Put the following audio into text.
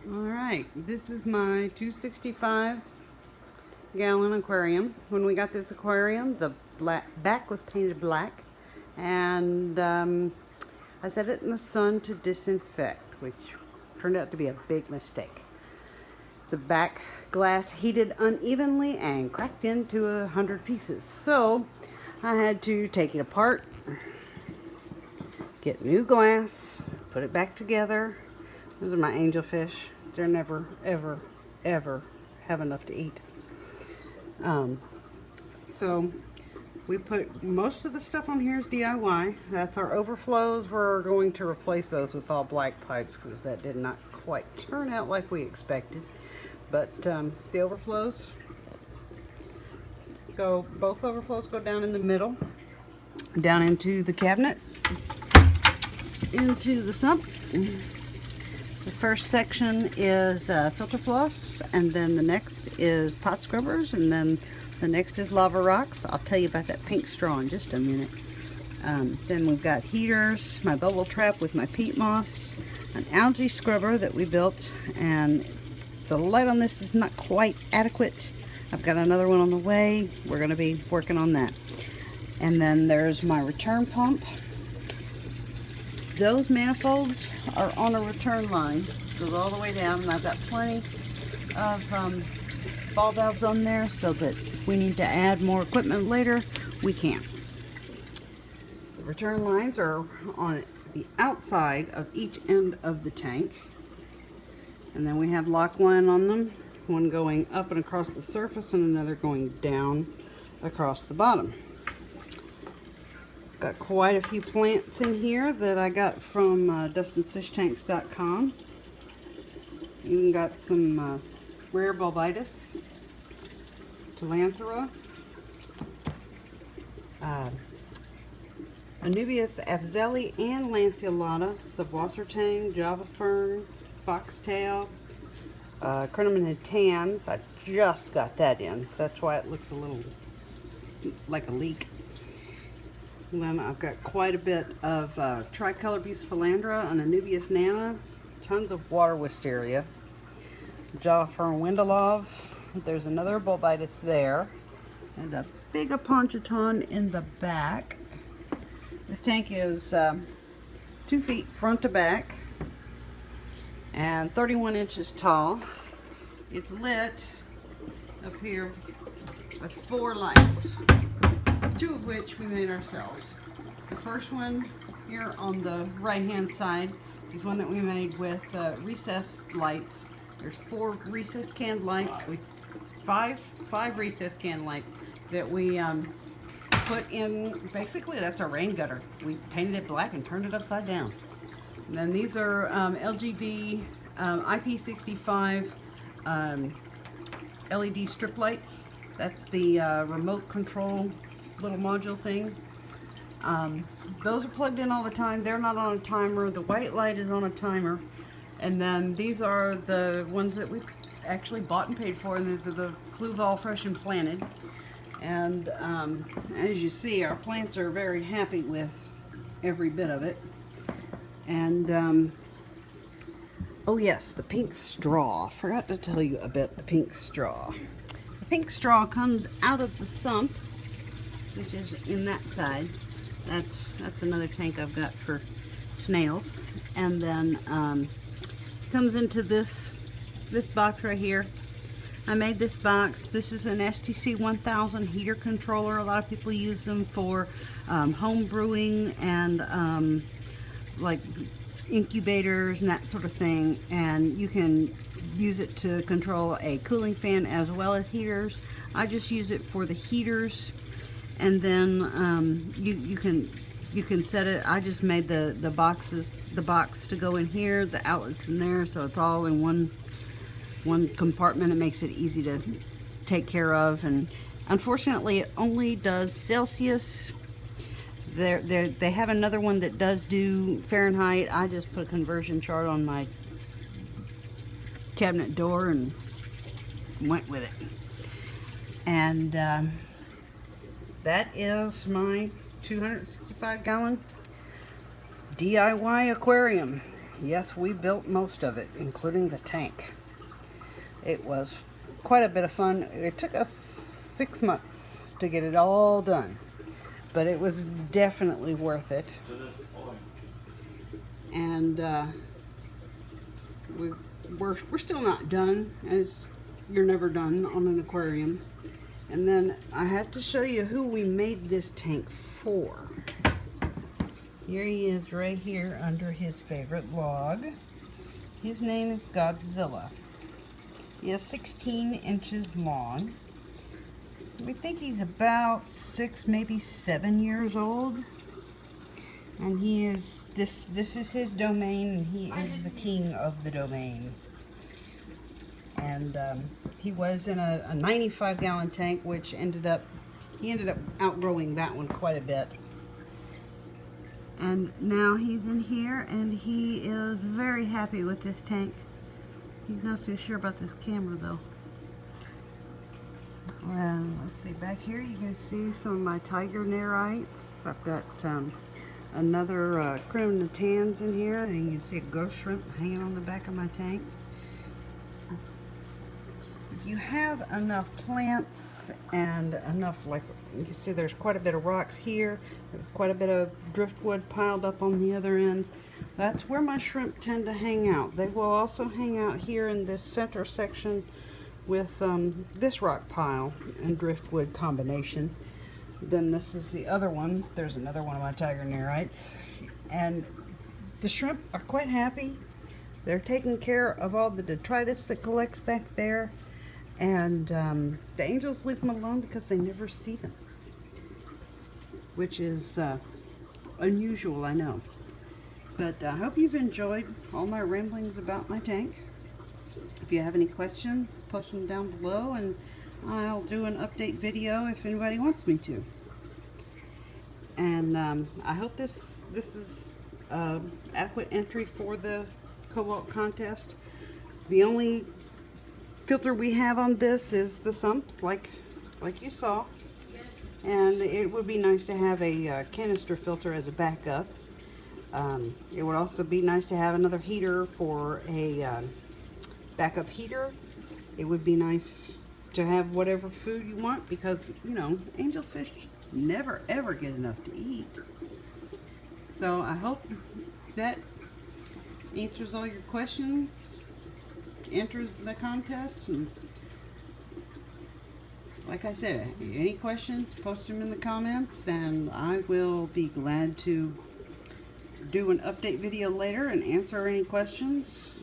Alright, this is my 265 gallon aquarium. When we got this aquarium, the back was painted black, and I set it in the sun to disinfect, which turned out to be a big mistake. The back glass heated unevenly and cracked into 100 pieces. So I had to take it apart, get new glass, put it back together. Those are my angelfish. They're never, ever, ever have enough to eat. So we put most of the stuff on here is DIY. That's our overflows. We're going to replace those with all black pipes because that did not quite turn out like we expected. But the overflows both overflows go down in the middle, down into the cabinet, into the sump. The first section is filter floss, and then the next is pot scrubbers, and then the next is lava rocks. I'll tell you about that pink straw in just a minute. Then we've got heaters, my bubble trap with my peat moss, an algae scrubber that we built, and the light on this is not quite adequate. I've got another one on the way. We're going to be working on that. And then there's my return pump. Those manifolds are on a return line. It goes all the way down, and I've got plenty of ball valves on there so that if we need to add more equipment later, we can. The return lines are on the outside of each end of the tank. And then we have lock line on them, one going up and across the surface and another going down across the bottom. Got quite a few plants in here that I got from dustinsfishtanks.com. Even got some rare bulbitis, Tillanthera, Anubias afzelii and lanceolata, subwassertang, java fern, foxtail, Crinum tans. I just got that in, so that's why it looks a little like a leak. And then I've got quite a bit of tricolor bucephalandra, an Anubias nana, tons of water wisteria, java fern windalov. There's another bulbitis there, and a big aponchaton in the back. This tank is 2 feet front to back and 31 inches tall. It's lit up here with 4 lights, 2 of which we made ourselves. The first one here on the right hand side is one that we made with recessed lights. There's 4 recessed can lights with 5 recessed can lights that we put in. Basically that's a rain gutter. We painted it black and turned it upside down. And then these are LGB IP65 LED strip lights. That's the remote control little module thing. Those are plugged in all the time. They're not on a timer. The white light is on a timer. And then these are the ones that we actually bought and paid for, and these are the Fluval Fresh and Planted. And as you see, our plants are very happy with every bit of it. And oh yes, the pink straw. Forgot to tell you about the pink straw. The pink straw comes out of the sump, which is in that side. That's another tank I've got for snails. And then comes into this box right here. I made this box. This is an STC 1000 heater controller. A lot of people use them for home brewing and like incubators and that sort of thing, and you can use it to control a cooling fan as well as heaters. I just use it for the heaters, and then you can set it. I just made the box to go in here, the outlets in there, so it's all in one compartment. It makes it easy to take care of, and unfortunately it only does Celsius. They have another one that does do Fahrenheit. I just put a conversion chart on my cabinet door and went with it. And that is my 265 gallon DIY aquarium. Yes, we built most of it, including the tank. It was quite a bit of fun. It took us 6 months to get it all done, but it was definitely worth it. And we're still not done, as you're never done on an aquarium. And then I have to show you who we made this tank for. Here he is right here under his favorite log. His name is Godzilla. He is 16 inches long. We think he's about 6, maybe 7 years old. And he is, this is his domain, and he is the king of the domain. And he was in a 95-gallon tank, which he ended up outgrowing that one quite a bit. And now he's in here, and he is very happy with this tank. He's not so sure about this camera, though. Well, let's see, back here you can see some of my tiger nerites. I've got another crinonatans in here, and you can see a ghost shrimp hanging on the back of my tank. If you have enough plants and enough, like you can see there's quite a bit of rocks here, there's quite a bit of driftwood piled up on the other end. That's where my shrimp tend to hang out. They will also hang out here in this center section with this rock pile and driftwood combination. Then this is the other one. There's another one of my tiger nerites. And the shrimp are quite happy. They're taking care of all the detritus that collects back there. And the angels leave them alone because they never see them. Which is unusual, I know. But I hope you've enjoyed all my ramblings about my tank. If you have any questions, post them down below, and I'll do an update video if anybody wants me to. And I hope this is adequate entry for the Cobalt contest. The only filter we have on this is the sump, like you saw. Yes. And it would be nice to have a canister filter as a backup. It would also be nice to have another heater for a backup heater. It would be nice to have whatever food you want, because, you know, angelfish never ever get enough to eat. So I hope that answers all your questions, enters the contest, and like I said, any questions, post them in the comments, and I will be glad to do an update video later and answer any questions.